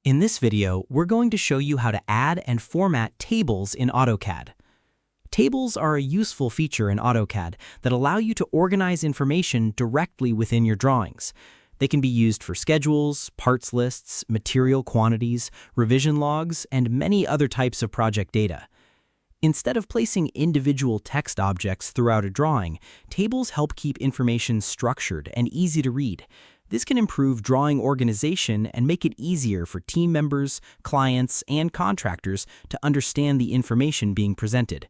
In this video, we're going to show you how to add and format tables in AutoCAD. Tables are a useful feature in AutoCAD that allow you to organize information directly within your drawings. They can be used for schedules, parts lists, material quantities, revision logs, and many other types of project data. Instead of placing individual text objects throughout a drawing, tables help keep information structured and easy to read. This can improve drawing organization and make it easier for team members, clients, and contractors to understand the information being presented.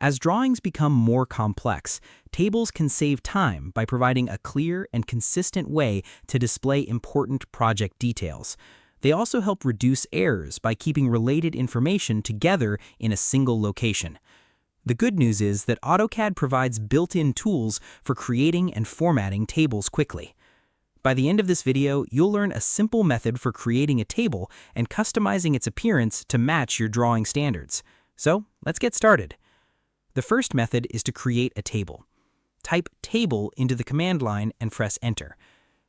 As drawings become more complex, tables can save time by providing a clear and consistent way to display important project details. They also help reduce errors by keeping related information together in a single location. The good news is that AutoCAD provides built-in tools for creating and formatting tables quickly. By the end of this video, you'll learn a simple method for creating a table and customizing its appearance to match your drawing standards. So, let's get started. The first method is to create a table. Type Table into the command line and press Enter.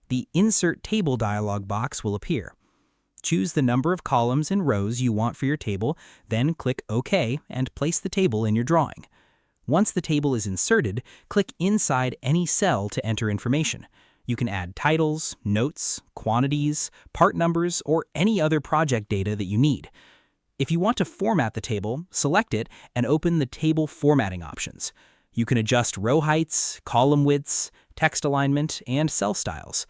The Insert Table dialog box will appear. Choose the number of columns and rows you want for your table, then click OK and place the table in your drawing. Once the table is inserted, click inside any cell to enter information. You can add titles, notes, quantities, part numbers, or any other project data that you need. If you want to format the table, select it and open the Table Formatting options. You can adjust row heights, column widths, text alignment, and cell styles.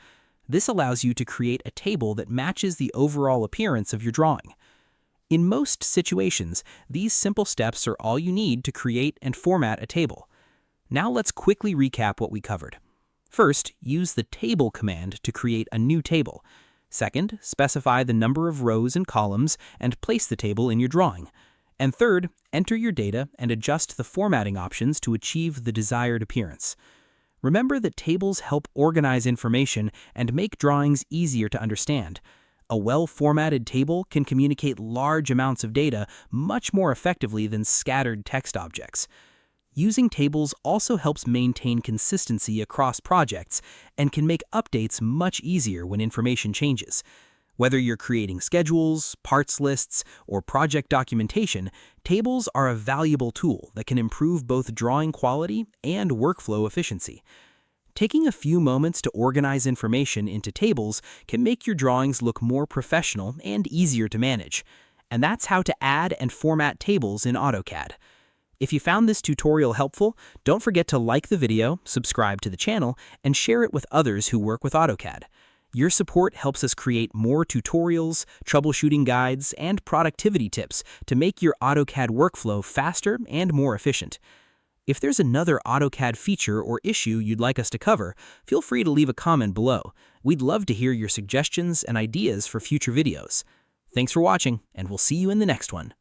This allows you to create a table that matches the overall appearance of your drawing. In most situations, these simple steps are all you need to create and format a table. Now let's quickly recap what we covered. First, use the Table command to create a new table. Second, specify the number of rows and columns and place the table in your drawing. And third, enter your data and adjust the formatting options to achieve the desired appearance. Remember that tables help organize information and make drawings easier to understand. A well-formatted table can communicate large amounts of data much more effectively than scattered text objects. Using tables also helps maintain consistency across projects and can make updates much easier when information changes. Whether you're creating schedules, parts lists, or project documentation, tables are a valuable tool that can improve both drawing quality and workflow efficiency. Taking a few moments to organize information into tables can make your drawings look more professional and easier to manage. And that's how to add and format tables in AutoCAD. If you found this tutorial helpful, don't forget to like the video, subscribe to the channel, and share it with others who work with AutoCAD. Your support helps us create more tutorials, troubleshooting guides, and productivity tips to make your AutoCAD workflow faster and more efficient. If there's another AutoCAD feature or issue you'd like us to cover, feel free to leave a comment below. We'd love to hear your suggestions and ideas for future videos. Thanks for watching, and we'll see you in the next one.